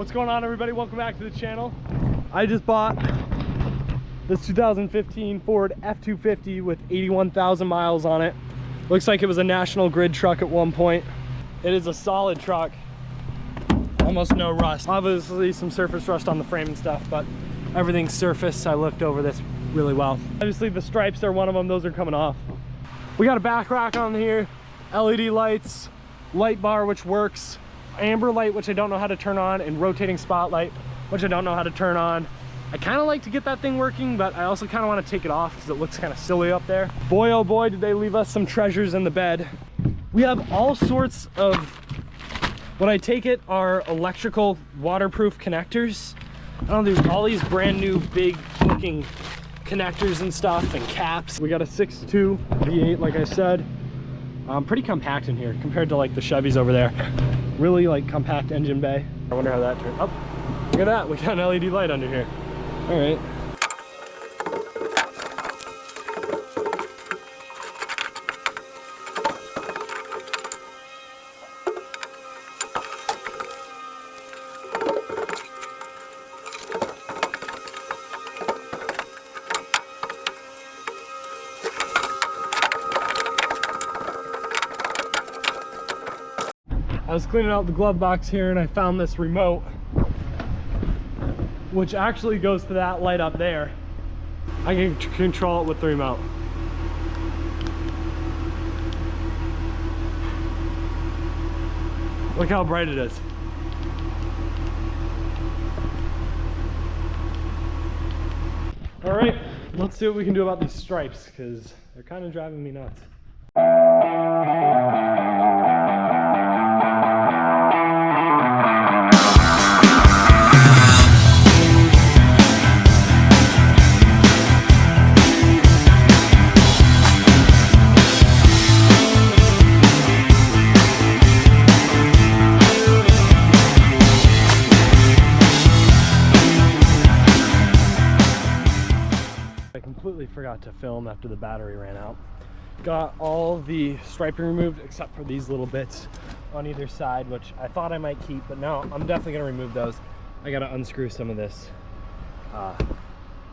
What's going on, everybody? Welcome back to the channel. I just bought this 2015 Ford F250 with 81,000 miles on it. Looks like it was a National Grid truck at one point. It is a solid truck, almost no rust. Obviously some surface rust on the frame and stuff, but everything's surface. I looked over this really well. Obviously the stripes are one of them, those are coming off. We got a back rack on here, LED lights, light bar which works, amber light which I don't know how to turn on, and rotating spotlight which I don't know how to turn on. I kind of like to get that thing working, but I also kind of want to take it off because it looks kind of silly up there. Boy oh boy, did they leave us some treasures in the bed. We have all sorts of, what I take it are electrical waterproof connectors. I don't know, there's all these brand new big looking connectors and stuff and caps. We got a 6.2 V8, like I said. Pretty compact in here compared to like the Chevys over there. Really like compact engine bay. I wonder how that turned. Oh, look at that, we got an LED light under here. All right. I was cleaning out the glove box here and I found this remote, which actually goes to that light up there. I can control it with the remote. Look how bright it is. All right, let's see what we can do about these stripes because they're kind of driving me nuts. Forgot to film after the battery ran out. Got all the striping removed except for these little bits on either side, which I thought I might keep, but no, I'm definitely gonna remove those. I gotta unscrew some of this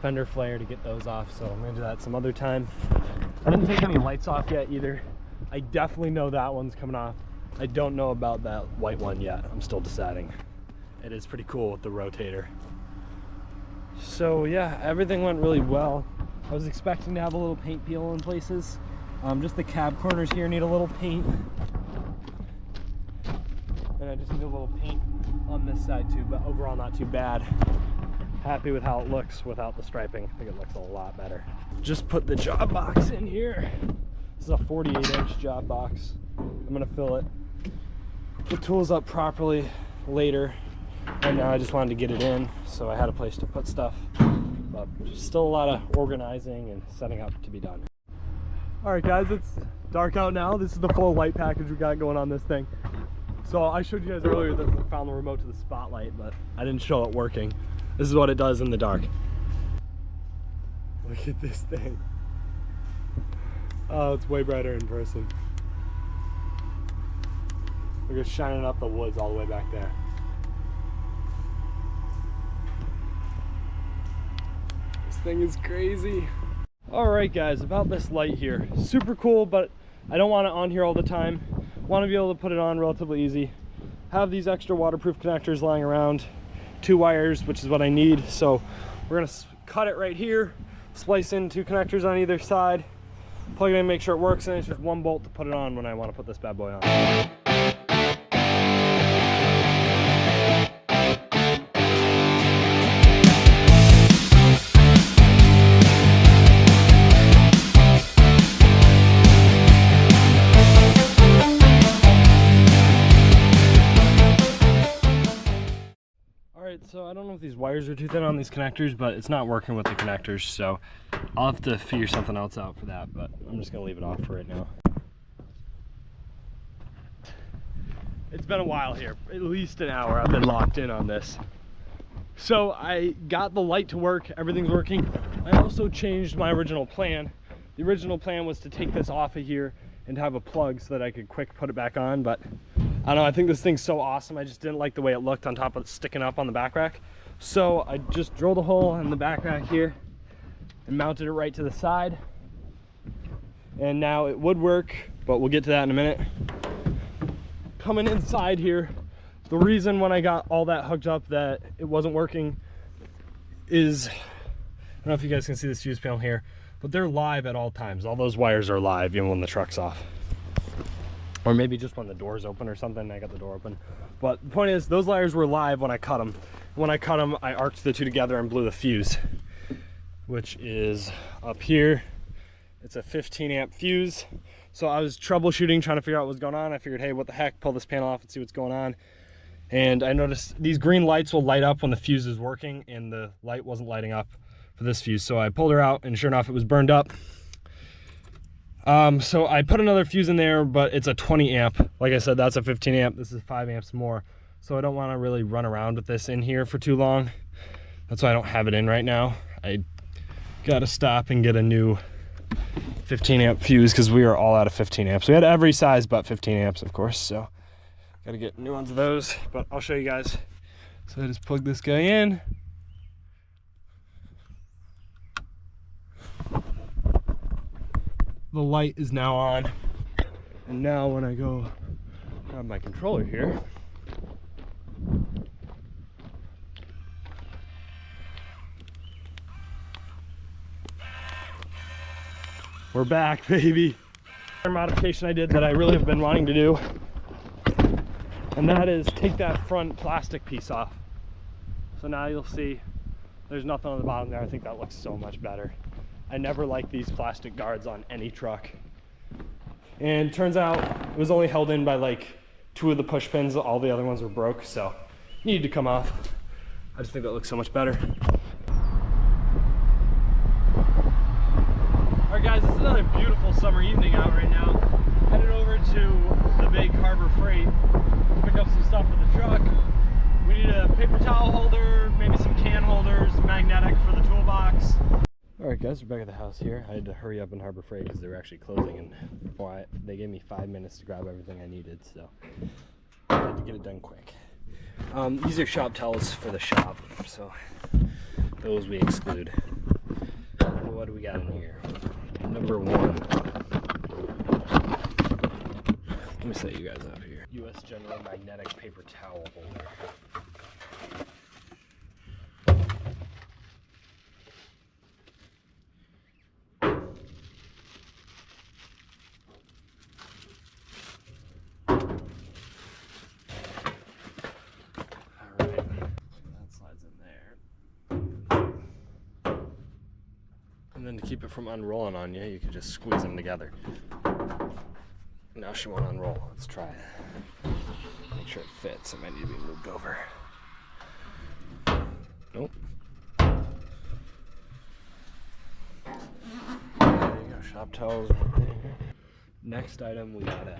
fender flare to get those off, so I'm gonna do that some other time. I didn't take any lights off yet either. I definitely know that one's coming off. I don't know about that white one yet. I'm still deciding. It is pretty cool with the rotator. So yeah, everything went really well. I was expecting to have a little paint peel in places. Just the cab corners here need a little paint. And I just need a little paint on this side too, but overall not too bad. Happy with how it looks without the striping. I think it looks a lot better. Just put the job box in here. This is a 48-inch job box. I'm gonna fill it. The tools up properly later. And now I just wanted to get it in, so I had a place to put stuff. But still a lot of organizing and setting up to be done. All right guys, it's dark out now. This is the full light package we got going on this thing. So I showed you guys earlier that I found the remote to the spotlight, but I didn't show it working. This is what it does in the dark. Look at this thing. Oh, it's way brighter in person. Look, it's shining up the woods all the way back there. Thing is crazy. All right guys, about this light here, super cool, but I don't want it on here all the time. Want to be able to put it on relatively easy. Have these extra waterproof connectors lying around, 2 wires, which is what I need. So we're gonna cut it right here, splice in 2 connectors on either side, plug it in, make sure it works, and it's just 1 bolt to put it on when I want to put this bad boy on. So I don't know if these wires are too thin on these connectors, but it's not working with the connectors, so I'll have to figure something else out for that, but I'm just gonna leave it off for right now. It's been a while here, at least an hour I've been locked in on this. So I got the light to work, everything's working. I also changed my original plan. The original plan was to take this off of here and have a plug so that I could quick put it back on, but I don't know, I think this thing's so awesome. I just didn't like the way it looked on top of sticking up on the back rack. So I just drilled a hole in the back rack here and mounted it right to the side. And now it would work, but we'll get to that in a minute. Coming inside here, the reason when I got all that hooked up that it wasn't working is, I don't know if you guys can see this fuse panel here, but they're live at all times. All those wires are live even when the truck's off. Or maybe just when the door's open or something. I got the door open. But the point is, those wires were live when I cut them. When I cut them, I arced the two together and blew the fuse, which is up here. It's a 15 amp fuse. So I was troubleshooting, trying to figure out what was going on. I figured, hey, what the heck, pull this panel off and see what's going on. And I noticed these green lights will light up when the fuse is working, and the light wasn't lighting up for this fuse. So I pulled her out, and sure enough, it was burned up. So I put another fuse in there, but it's a 20 amp. Like I said, that's a 15 amp. This is 5 amps more. So I don't want to really run around with this in here for too long. That's why I don't have it in right now. I got to stop and get a new 15 amp fuse because we are all out of 15 amps. We had every size but 15 amps, of course. So got to get new ones of those, but I'll show you guys. So I just plug this guy in. The light is now on, and now when I go grab my controller here, we're back, baby. Another modification I did that I really have been wanting to do, and that is take that front plastic piece off. So now you'll see there's nothing on the bottom there. I think that looks so much better. I never liked these plastic guards on any truck. And turns out it was only held in by like 2 of the push pins. All the other ones were broke, so it needed to come off. I just think that looks so much better. All right guys, it's another beautiful summer evening out right now. Headed over to the big Harbor Freight to pick up some stuff for the truck. We need a paper towel holder, maybe some can holders, magnetic for the toolbox. Alright guys, we're back at the house here. I had to hurry up in Harbor Freight because they were actually closing, and they gave me 5 minutes to grab everything I needed, so I had to get it done quick. These are shop towels for the shop, so those we exclude. What do we got in here? Number 1. Let me set you guys up here. US General Magnetic Paper Towel Holder. And then to keep it from unrolling on you, you can just squeeze them together. Now she won't unroll. Let's try it. Make sure it fits. It might need to be moved over. Nope. There you go. Shop towels right there. Next item, we got a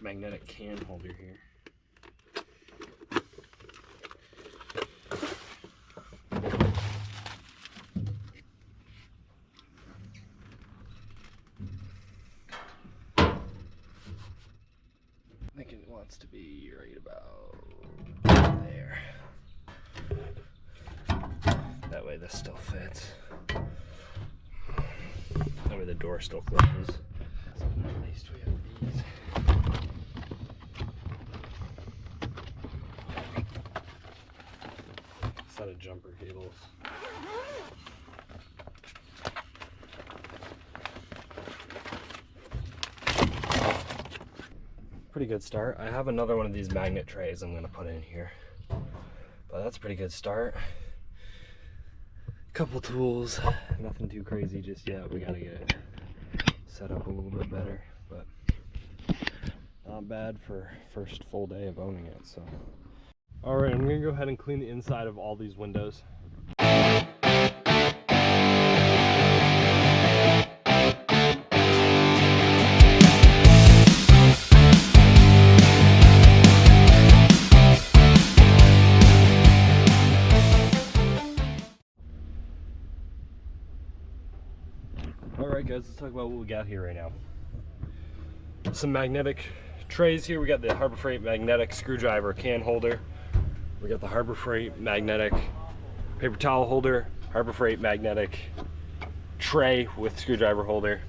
magnetic can holder here. I think it wants to be right about there. That way this still fits. That way the door still closes. At least we have these. Set of jumper cables. Pretty good start. I have another one of these magnet trays I'm going to put in here, but that's a pretty good start. Couple tools, nothing too crazy just yet. We got to get it set up a little bit better, but not bad for first full day of owning it. So all right, I'm going to go ahead and clean the inside of all these windows. Alright guys, let's talk about what we got here right now. Some magnetic trays here. We got the Harbor Freight magnetic screwdriver can holder. We got the Harbor Freight magnetic paper towel holder, Harbor Freight magnetic tray with screwdriver holder.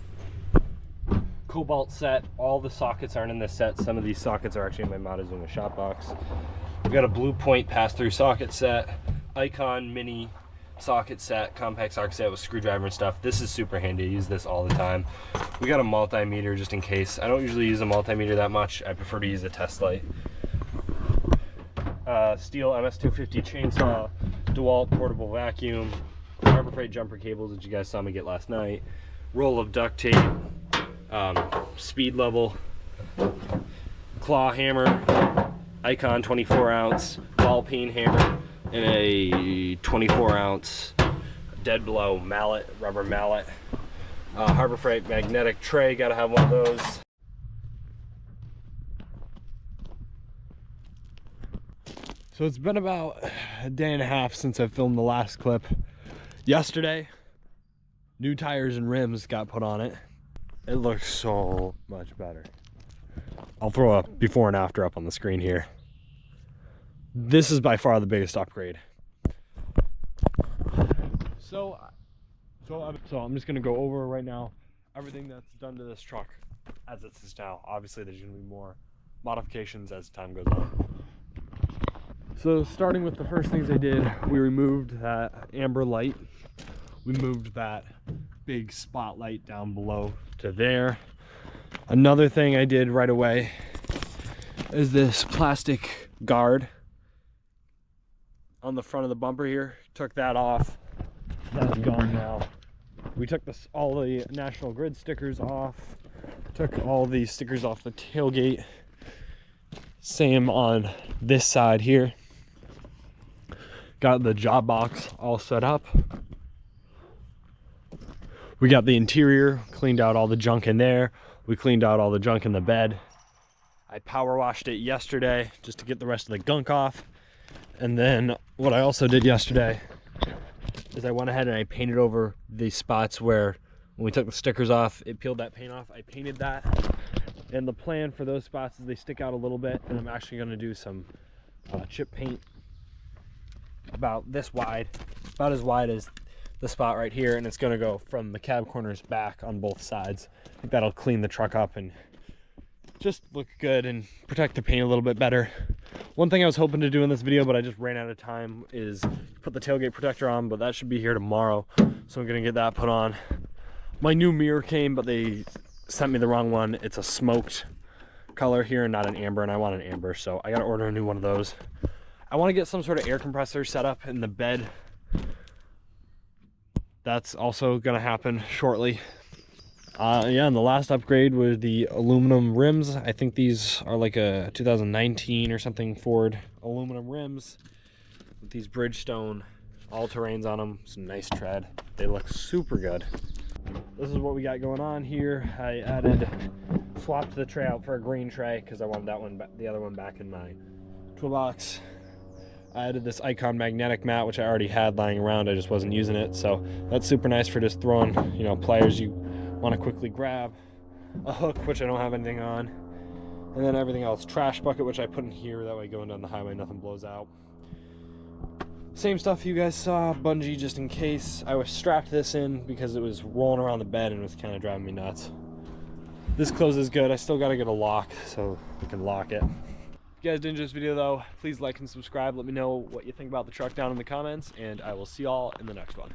Cobalt set. All the sockets aren't in this set. Some of these sockets are actually in my Montezuma shop box. We got a Blue Point pass-through socket set, Icon mini socket set, compact socket set with screwdriver and stuff. This is super handy. I use this all the time. We got a multimeter just in case. I don't usually use a multimeter that much. I prefer to use a test light. Steel MS-250 chainsaw, DeWalt portable vacuum, Harbor Freight jumper cables that you guys saw me get last night, roll of duct tape, speed level, claw hammer, Icon 24-ounce ball peen hammer, and a 24-ounce dead blow mallet, rubber mallet. Harbor Freight magnetic tray, gotta have one of those. So it's been about a day and a half since I filmed the last clip. Yesterday, new tires and rims got put on it. It looks so much better. I'll throw a before and after up on the screen here. This is by far the biggest upgrade. So I'm just gonna go over right now everything that's done to this truck as it is now. Obviously there's gonna be more modifications as time goes on. So starting with the first things I did, we removed that amber light. We moved that big spotlight down below to there. Another thing I did right away is this plastic guard on the front of the bumper here. Took that off. That's gone now. We took all the National Grid stickers off. Took all these stickers off the tailgate. Same on this side here. Got the job box all set up. We got the interior, cleaned out all the junk in there. We cleaned out all the junk in the bed. I power washed it yesterday just to get the rest of the gunk off. And then what I also did yesterday is I went ahead and I painted over the spots where when we took the stickers off, it peeled that paint off. I painted that. And the plan for those spots is they stick out a little bit, and I'm actually gonna do some chip paint about this wide, about as wide as the spot right here, and it's gonna go from the cab corners back on both sides. I think that'll clean the truck up and just look good and protect the paint a little bit better. One thing I was hoping to do in this video, but I just ran out of time, is put the tailgate protector on, but that should be here tomorrow, so I'm gonna get that put on. My new mirror came, but they sent me the wrong one. It's a smoked color here and not an amber, and I want an amber, so I gotta order a new one of those. I want to get some sort of air compressor set up in the bed. That's also gonna happen shortly. Yeah, and the last upgrade was the aluminum rims. I think these are like a 2019 or something Ford aluminum rims with these Bridgestone all-terrains on them. Some nice tread. They look super good. This is what we got going on here. I swapped the tray out for a green tray because I wanted that one, the other one, back in my toolbox. I added this Icon magnetic mat, which I already had lying around. I just wasn't using it, so that's super nice for just throwing, you know, pliers you want to quickly grab. A hook, which I don't have anything on, and then everything else. Trash bucket, which I put in here. That way, going down the highway, nothing blows out. Same stuff you guys saw. Bungee, just in case. I was strapped this in because it was rolling around the bed and it was kind of driving me nuts. This closes good. I still got to get a lock so we can lock it. If you guys did enjoy this video though, please like and subscribe. Let me know what you think about the truck down in the comments, and I will see y'all in the next one.